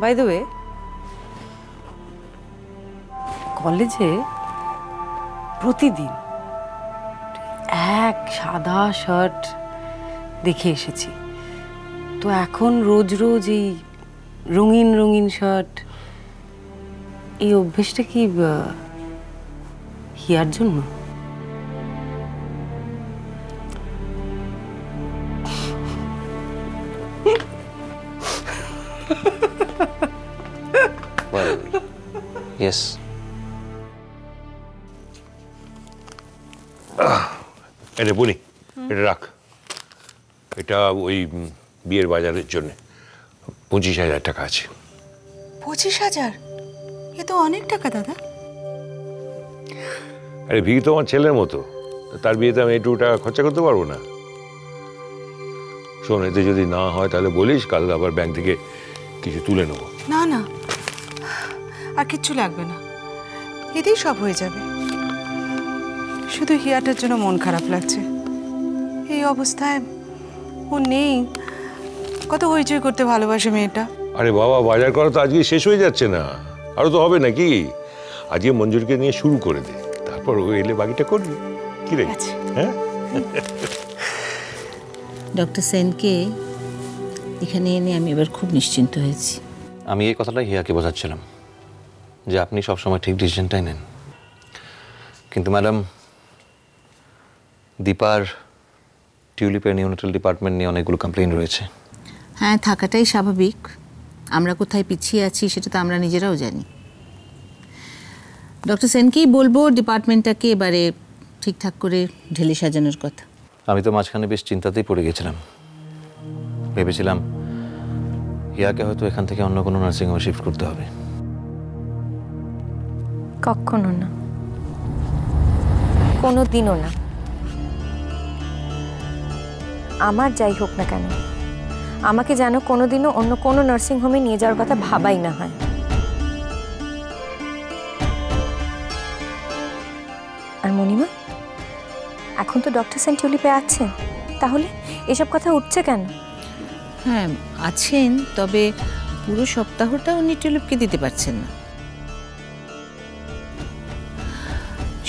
By the way, কলেজে প্রতিদিন এক সাদা শার্ট দেখে এসেছি, তো এখন রোজ রোজ এই রঙিন রঙিন শার্ট, এই অভ্যেসটা কি হিয়ার জন্য? Yes. এটা বলি, এটা রাখ। এটা ওই বিয়ের বাজারের জন্য 25,000 টাকা আছে। 25,000? এ তো অনেক টাকা দাদা। আরে ভিড় তো আমার ছেলের মতো, তার বিয়েতে আমি একটু টাকা খরচা করতে পারবো না? শোন, এতে যদি না হয় তাহলে বলিস, কাল আবার ব্যাংক থেকে কিছু তুলে নেবো। না না, আর কিচ্ছু লাগবে না, এতেই সব হয়ে যাবে। শুধু হিয়াটার জন্য মন খারাপ লাগছে। এই অবস্থায় ও নেই, কত হইচই করতে ভালোবাসে মেয়েটা। আরে বাবা, বাজার করা তো আজকে শেষ হয়ে যাচ্ছে না, আরো তো হবে নাকি? আজকে মঞ্জুরকে নিয়ে শুরু করে দে, তারপর ও এলে বাকিটা করবি। কি রে? হ্যাঁ, ডক্টর সেনকে এখানে এনে আমি এবার খুব নিশ্চিন্ত হয়েছি। আমি এই কথাটাই হিয়াকে বোঝাচ্ছিলাম যে আপনি সবসময় ঠিক ডিসিশনটাই নেন, কিন্তু ম্যাডাম দীপার টিউলিপের নিউনেটাল ডিপার্টমেন্ট নিয়ে অনেকগুলো কমপ্লেইন রয়েছে। হ্যাঁ, থাকাটাই স্বাভাবিক। আমরা কোথায় পিছিয়ে আছি সেটা তো আমরা নিজেরাও জানি। ডক্টর সেনকেই বলবো ডিপার্টমেন্টটাকে এবারে ঠিকঠাক করে ঢেলে সাজানোর কথা। আমি তো মাঝখানে বেশ চিন্তাতেই পড়ে গেছিলাম, ভেবেছিলাম হিয়াকে হয়তো এখান থেকে অন্য কোনো নার্সিংহোমে শিফট করতে হবে। কখনো না, কোনো দিনও না। আমার যাই হোক না কেন, আমাকে যেন কোনোদিনও অন্য কোনো নার্সিংহোমে নিয়ে যাওয়ার কথা ভাবাই না হয়। আর মণিমা, এখন তো ডক্টর সেন টিউলিপে আছেন, তাহলে এসব কথা উঠছে কেন? হ্যাঁ আছেন, তবে পুরো সপ্তাহটা উনি টিউলিপকে দিতে পারছেন না।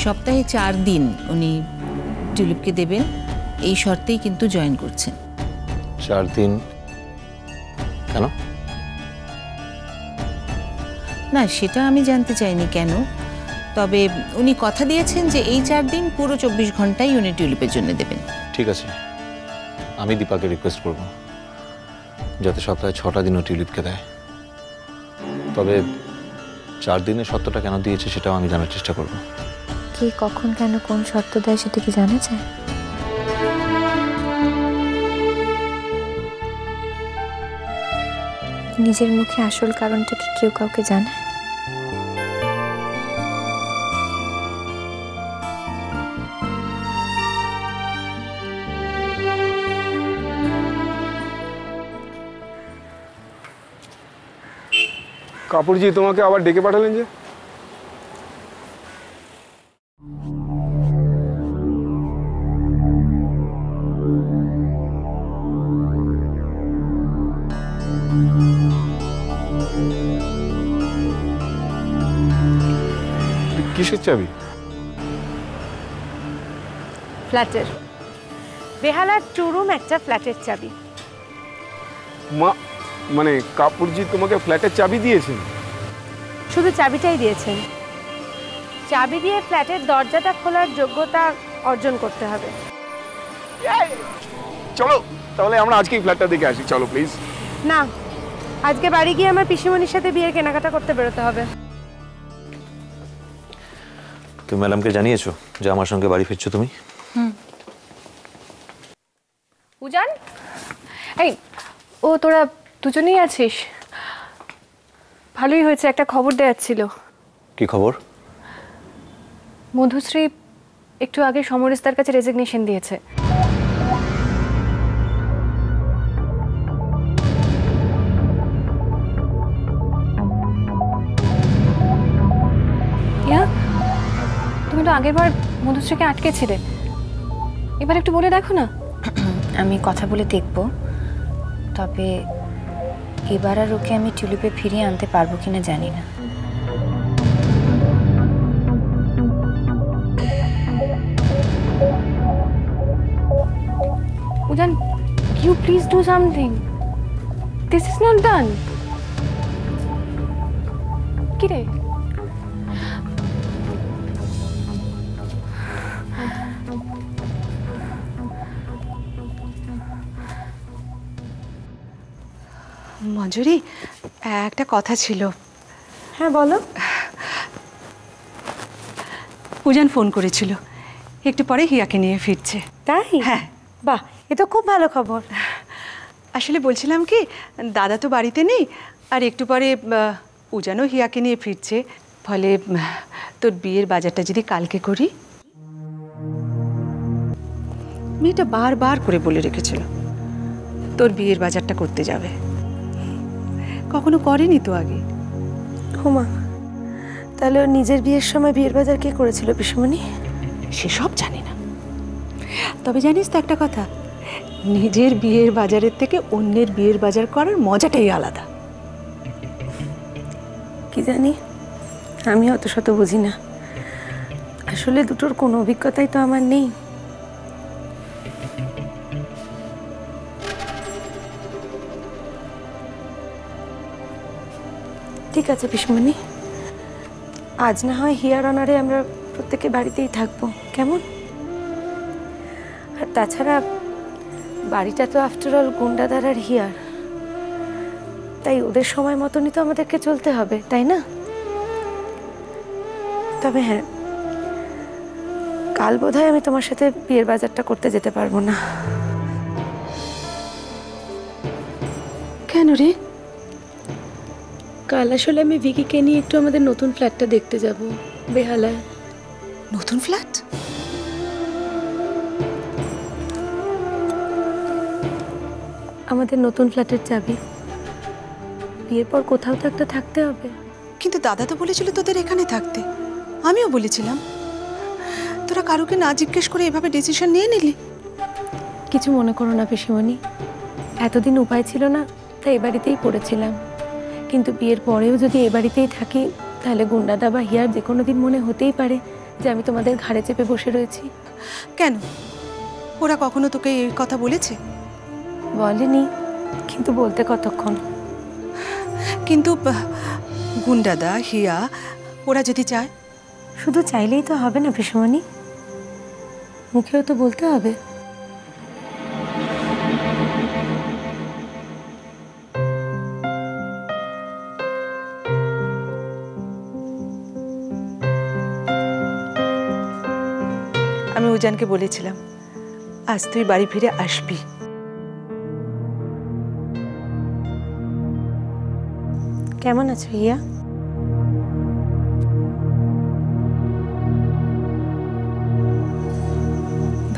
সপ্তাহে 4 দিন উনি টিউলিপকে দেবেন, এই শর্তেই কিন্তু জয়েন করছেন। 4 দিন কেন? না, সেটা আমি জানতে চাইনি কেন, তবে উনি কথা দিয়েছেন যে এই 4 দিন পুরো 24 ঘন্টাই উনি টিউলিপের জন্য দেবেন। ঠিক আছে, আমি দীপাকে রিকোয়েস্ট করব যাতে সপ্তাহে 6টা দিনও টিউলিপকে দেয়, তবে 4 দিনের শর্তটা কেন দিয়েছে সেটাও আমি জানার চেষ্টা করব। কে কখন কেন কোন শর্ত দেয় সেটা কি জানা যায়? নিজের মুখে আসল কারণটা কি কেউ কাউকে জানে? কাপুরজি তোমাকে আবার ডেকে পাঠালেন যে? কিসের চাবি? ফ্ল্যাটের, বেহালার টু রুম একটা ফ্ল্যাটের চাবি। মা, মানে কাপুরজি তোমাকে ফ্ল্যাটের চাবি দিয়েছেন? শুধু চাবিটাই দিয়েছেন, চাবি দিয়ে ফ্ল্যাটের দরজাটা খোলার যোগ্যতা অর্জন করতে হবে। চলো তাহলে আমরা আজকেই ফ্ল্যাটটা দেখে আসি, চলো প্লিজ। না, আজকে বাড়ি গিয়ে আমার পিসিমণির সাথে বিয়ের কেনাকাটা করতে বেরোতে হবে। তুমি ম্যাডামকে জানিয়েছো যে আমার সঙ্গে বাড়ি ফিরছো তুমি? উজান, এই ও তোরা দুজনেই আছিস? ভালোই হয়েছে, একটা খবর দেওয়ার ছিল। কি খবর? মধুশ্রী একটু আগে সমরেশদার কাছে রেজিগনেশন দিয়েছে। তুমি তো আগের বার মধুশ্রীকে আটকেছিলে, এবার একটু বলে দেখো না। আমি কথা বলে দেখব, তবে এবার আর ওকে আমি টিউলিপে ফিরিয়ে আনতে পারবো কিনা জানি না। উজান, you please do something. This is not done. কি রে? মঞ্জুরি, একটা কথা ছিল। হ্যাঁ বলো। উজান ফোন করেছিল, একটু পরে হিয়াকে নিয়ে ফিরছে। তাই? হ্যাঁ। বাহ, এ তো খুব ভালো খবর। আসলে বলছিলাম কি, দাদা তো বাড়িতে নেই, আর একটু পরে উজানও হিয়াকে নিয়ে ফিরছে, ফলে তোর বিয়ের বাজারটা যদি কালকে করি। মেয়েটা বারবার করে বলে রেখেছিল তোর বিয়ের বাজারটা করতে যাবে, কখনো করেনি তো আগে। হুমা, তাহলে ওর নিজের বিয়ের সময় বিয়ের বাজার কে করেছিল পিসমণি? সেসব জানি না, তবে জানিস তো একটা কথা, নিজের বিয়ের বাজারের থেকে অন্যের বিয়ের বাজার করার মজাটাই আলাদা। কি জানি, আমি অত শত বুঝি না। আসলে দুটোর কোনো অভিজ্ঞতাই তো আমার নেই। ঠিক আছে পিসমণি, আজ না হয় হিয়ার অনারে আমরা প্রত্যেকে বাড়িতেই থাকবো, কেমন? আর তাছাড়া বাড়িটা তো আফটার অল গুন্ডাদার আর হিয়ার, তাই ওদের সময় মতনই তো আমাদেরকে চলতে হবে, তাই না? তবে হ্যাঁ, কাল বোধহয় আমি তোমার সাথে বিয়ের বাজারটা করতে যেতে পারবো না। কেন রে? কাল আসলে আমি ভিকিকে নিয়ে একটু আমাদের নতুন ফ্ল্যাটটা দেখতে যাব বেহালায়। নতুন ফ্ল্যাট? আমাদের নতুন ফ্ল্যাটের চাবি। বিয়ের পর কোথাও তো একটা থাকতে হবে। কিন্তু দাদা তো বলেছিল তোদের এখানে থাকতে, আমিও বলেছিলাম। তোরা কারুকে না জিজ্ঞেস করে এভাবে ডিসিশন নিয়ে নিলি? কিছু মনে করো না পিসিমণি, এতদিন উপায় ছিল না, তাই এ বাড়িতেই পড়েছিলাম। কিন্তু বিয়ের পরেও যদি এ বাড়িতেই থাকি, তাহলে গুন্ডাদা বা হিয়ার যে কোনো দিন মনে হতেই পারে যে আমি তোমাদের ঘাড়ে চেপে বসে রয়েছি। কেন, ওরা কখনো তোকে এই কথা বলেছে? বলেনি, কিন্তু বলতে কতক্ষণ। কিন্তু গুন্ডাদা হিয়া ওরা যদি চায়? শুধু চাইলেই তো হবে না পিসমণি, মুখেও তো বলতে হবে। আমি উজানকে বলেছিলাম আজ তুই বাড়ি ফিরে আসবি। কেমন আছো হিয়া?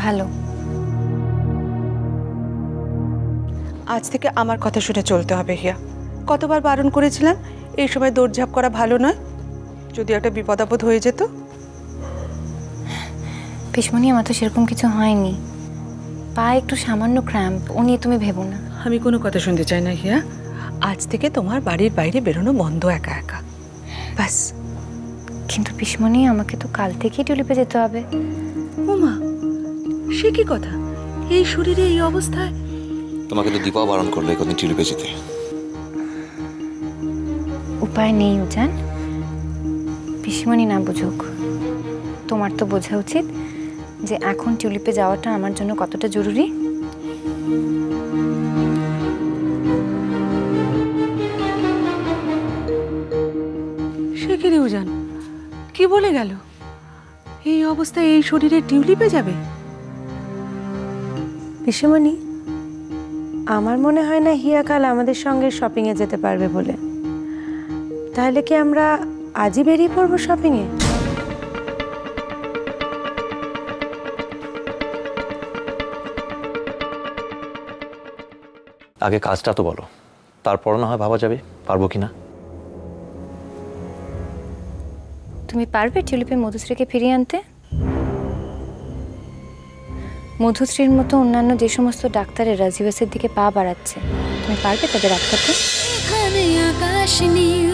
ভালো। আজ থেকে আমার কথা শুনে চলতে হবে হিয়া। কতবার বারণ করেছিলাম এই সময় দৌড়ঝাঁপ করা ভালো নয়, যদি একটা বিপদ আপদ হয়ে যেত। পিসমণি, আমার তো সেরকম কিছু হয়নি, পা একটু সামান্য ক্র্যাম্প, ও নিয়ে তুমি ভেবো না। আমি কোনো কথা শুনতে চাই না হিয়া, আজ থেকে তোমার বাড়ির বাইরে বেরোনো বন্ধ একা একা, ব্যাস। কিন্তু পিসমণি, আমাকে তো কাল থেকেই টিউলিপে যেতে হবে। ওমা, সে কি কথা, এই শরীরে এই অবস্থায়? তোমাকে তো দীপাও বারণ করলো কদিন টিউলিপে যেতে। উপায় নেই উজান, পিসমণি না বুঝুক, তোমার তো বোঝা উচিত যে এখন টিউলিপে যাওয়াটা আমার জন্য কতটা জরুরি। সে কি রে উজান, কি বলে গেল? এই অবস্থায় এই শরীরে টিউলিপে যাবে? পিসমণি, আমার মনে হয় না হিয়া কাল আমাদের সঙ্গে শপিংয়ে যেতে পারবে বলে। তাহলে কি আমরা আজই বেরিয়ে পড়বো শপিংয়ে? আগে কাজটা তো বলো, তারপর না হয় ভাবা যাবে পারবো কিনা। তুমি পারবে টিউলিপে মধুশ্রীকে ফিরিয়ে আনতে? মধুশ্রীর মতো অন্যান্য যে সমস্ত ডাক্তারেরা জিওএসের দিকে পা বাড়াচ্ছে, তুমি পারবে তাদের আটকাতে? আকাশ নীল